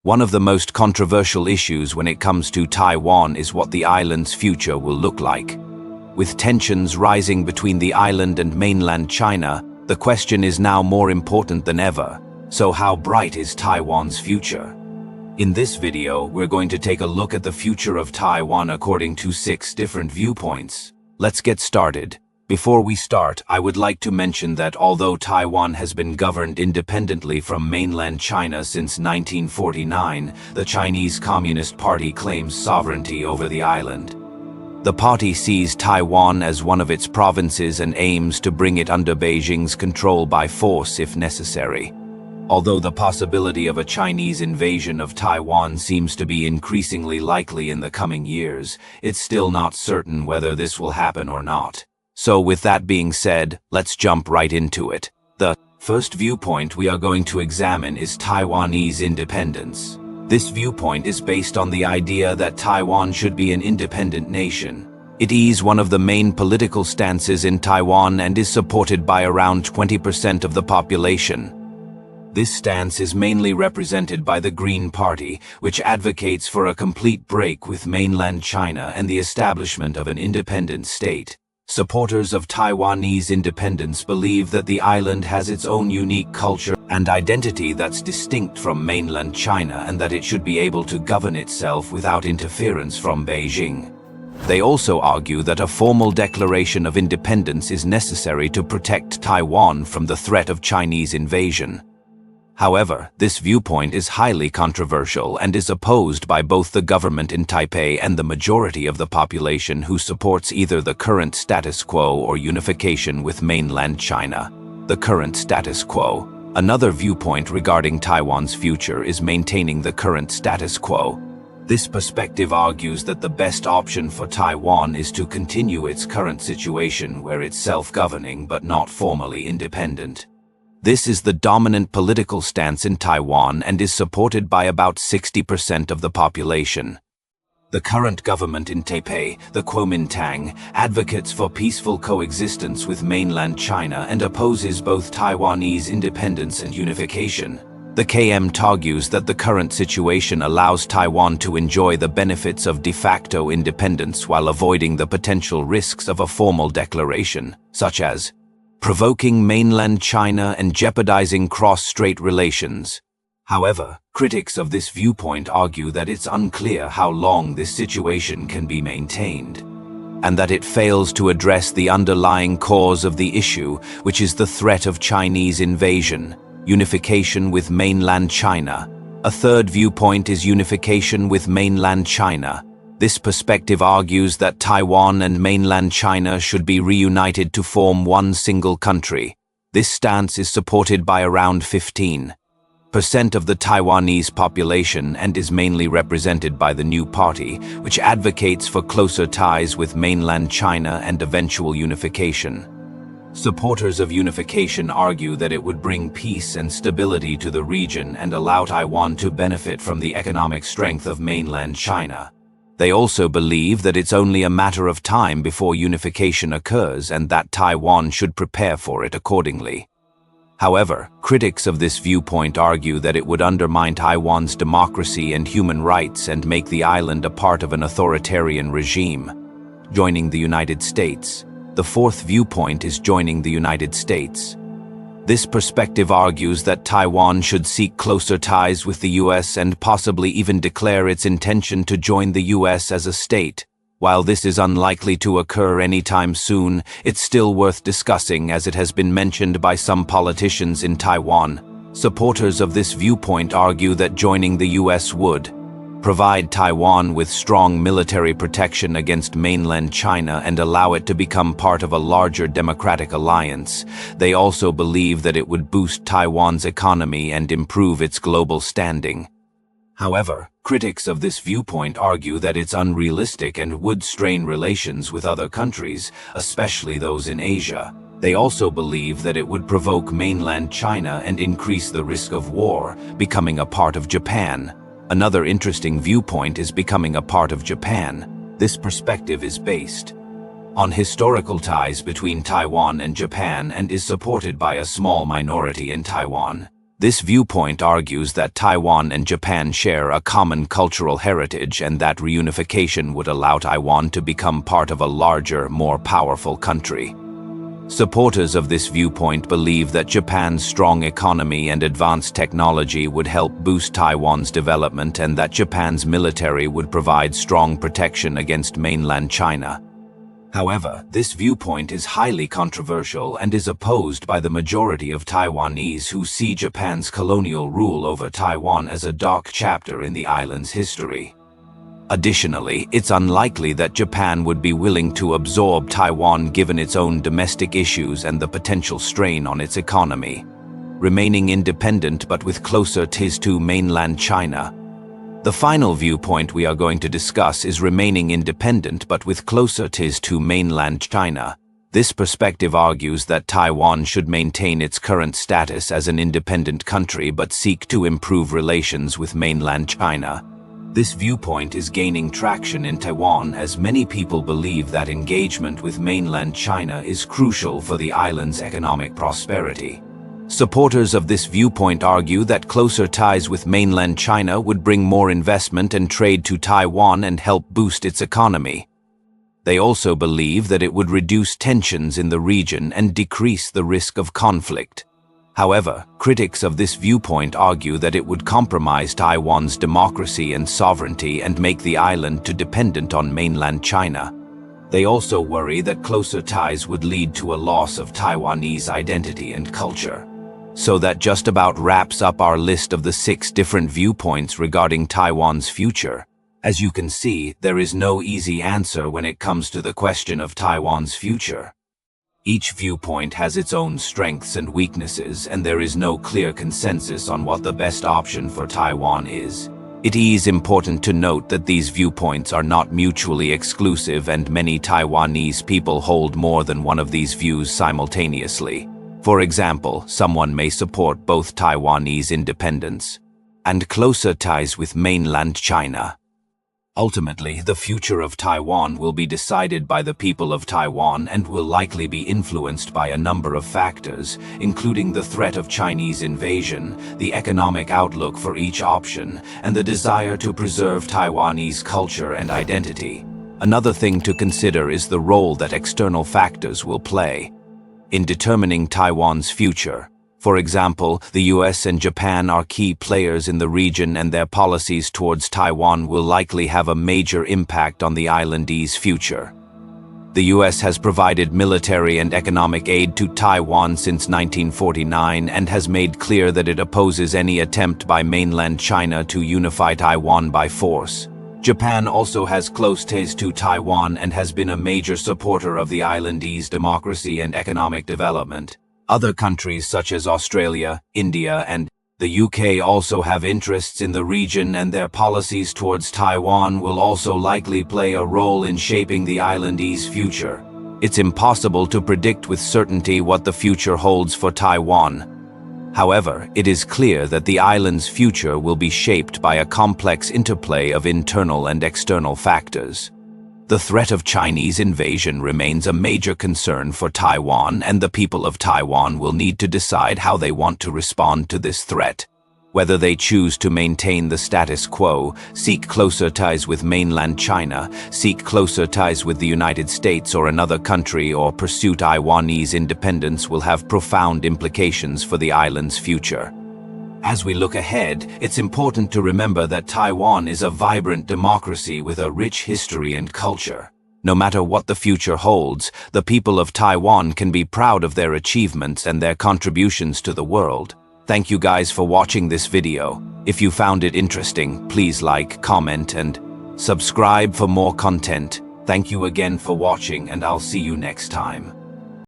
One of the most controversial issues when it comes to Taiwan is what the island's future will look like. With tensions rising between the island and mainland China, the question is now more important than ever. So how bright is Taiwan's future? In this video, we're going to take a look at the future of Taiwan according to 6 different viewpoints. Let's get started. Before we start, I would like to mention that although Taiwan has been governed independently from mainland China since 1949, the Chinese Communist Party claims sovereignty over the island. The party sees Taiwan as one of its provinces and aims to bring it under Beijing's control by force if necessary. Although the possibility of a Chinese invasion of Taiwan seems to be increasingly likely in the coming years, it's still not certain whether this will happen or not. So with that being said, let's jump right into it. The first viewpoint we are going to examine is Taiwanese independence. This viewpoint is based on the idea that Taiwan should be an independent nation. It is one of the main political stances in Taiwan and is supported by around 20% of the population. This stance is mainly represented by the Green Party, which advocates for a complete break with mainland China and the establishment of an independent state. Supporters of Taiwanese independence believe that the island has its own unique culture and identity that's distinct from mainland China and that it should be able to govern itself without interference from Beijing. They also argue that a formal declaration of independence is necessary to protect Taiwan from the threat of Chinese invasion. However, this viewpoint is highly controversial and is opposed by both the government in Taipei and the majority of the population who supports either the current status quo or unification with mainland China. The current status quo. Another viewpoint regarding Taiwan's future is maintaining the current status quo. This perspective argues that the best option for Taiwan is to continue its current situation where it's self-governing but not formally independent. This is the dominant political stance in Taiwan and is supported by about 60% of the population. The current government in Taipei, the Kuomintang, advocates for peaceful coexistence with mainland China and opposes both Taiwanese independence and unification. The KM argues that the current situation allows Taiwan to enjoy the benefits of de facto independence while avoiding the potential risks of a formal declaration, such as provoking mainland China and jeopardizing cross-strait relations. However, critics of this viewpoint argue that it's unclear how long this situation can be maintained, and that it fails to address the underlying cause of the issue, which is the threat of Chinese invasion, unification with mainland China. A third viewpoint is unification with mainland China. This perspective argues that Taiwan and mainland China should be reunited to form one single country. This stance is supported by around 15% of the Taiwanese population and is mainly represented by the new party, which advocates for closer ties with mainland China and eventual unification. Supporters of unification argue that it would bring peace and stability to the region and allow Taiwan to benefit from the economic strength of mainland China. They also believe that it's only a matter of time before unification occurs and that Taiwan should prepare for it accordingly. However, critics of this viewpoint argue that it would undermine Taiwan's democracy and human rights and make the island a part of an authoritarian regime. Joining the United States. The fourth viewpoint is joining the United States. This perspective argues that Taiwan should seek closer ties with the US and possibly even declare its intention to join the US as a state. While this is unlikely to occur anytime soon, it's still worth discussing as it has been mentioned by some politicians in Taiwan. Supporters of this viewpoint argue that joining the US would provide Taiwan with strong military protection against mainland China and allow it to become part of a larger democratic alliance. They also believe that it would boost Taiwan's economy and improve its global standing. However, critics of this viewpoint argue that it's unrealistic and would strain relations with other countries, especially those in Asia. They also believe that it would provoke mainland China and increase the risk of war, becoming a part of Japan. Another interesting viewpoint is becoming a part of Japan. This perspective is based on historical ties between Taiwan and Japan and is supported by a small minority in Taiwan. This viewpoint argues that Taiwan and Japan share a common cultural heritage and that reunification would allow Taiwan to become part of a larger, more powerful country. Supporters of this viewpoint believe that Japan's strong economy and advanced technology would help boost Taiwan's development and that Japan's military would provide strong protection against mainland China. However, this viewpoint is highly controversial and is opposed by the majority of Taiwanese who see Japan's colonial rule over Taiwan as a dark chapter in the island's history. Additionally, it's unlikely that Japan would be willing to absorb Taiwan given its own domestic issues and the potential strain on its economy. Remaining independent but with closer ties to mainland China. The final viewpoint we are going to discuss is remaining independent but with closer ties to mainland China. This perspective argues that Taiwan should maintain its current status as an independent country but seek to improve relations with mainland China. This viewpoint is gaining traction in Taiwan as many people believe that engagement with mainland China is crucial for the island's economic prosperity. Supporters of this viewpoint argue that closer ties with mainland China would bring more investment and trade to Taiwan and help boost its economy. They also believe that it would reduce tensions in the region and decrease the risk of conflict. However, critics of this viewpoint argue that it would compromise Taiwan's democracy and sovereignty and make the island too dependent on mainland China. They also worry that closer ties would lead to a loss of Taiwanese identity and culture. So that just about wraps up our list of the 6 different viewpoints regarding Taiwan's future. As you can see, there is no easy answer when it comes to the question of Taiwan's future. Each viewpoint has its own strengths and weaknesses, and there is no clear consensus on what the best option for Taiwan is. It is important to note that these viewpoints are not mutually exclusive and many Taiwanese people hold more than one of these views simultaneously. For example, someone may support both Taiwanese independence and closer ties with mainland China. Ultimately, the future of Taiwan will be decided by the people of Taiwan and will likely be influenced by a number of factors, including the threat of Chinese invasion, the economic outlook for each option, and the desire to preserve Taiwanese culture and identity. Another thing to consider is the role that external factors will play in determining Taiwan's future. For example, the US and Japan are key players in the region and their policies towards Taiwan will likely have a major impact on the islande's future. The US has provided military and economic aid to Taiwan since 1949 and has made clear that it opposes any attempt by mainland China to unify Taiwan by force. Japan also has close ties to Taiwan and has been a major supporter of the islande's democracy and economic development. Other countries such as Australia, India, and the UK also have interests in the region, and their policies towards Taiwan will also likely play a role in shaping the islande's future. It's impossible to predict with certainty what the future holds for Taiwan. However, it is clear that the island's future will be shaped by a complex interplay of internal and external factors. The threat of Chinese invasion remains a major concern for Taiwan, and the people of Taiwan will need to decide how they want to respond to this threat. Whether they choose to maintain the status quo, seek closer ties with mainland China, seek closer ties with the United States or another country, or pursue Taiwanese independence will have profound implications for the island's future. As we look ahead, it's important to remember that Taiwan is a vibrant democracy with a rich history and culture. No matter what the future holds, the people of Taiwan can be proud of their achievements and their contributions to the world. Thank you guys for watching this video. If you found it interesting, please like, comment, and subscribe for more content. Thank you again for watching, and I'll see you next time.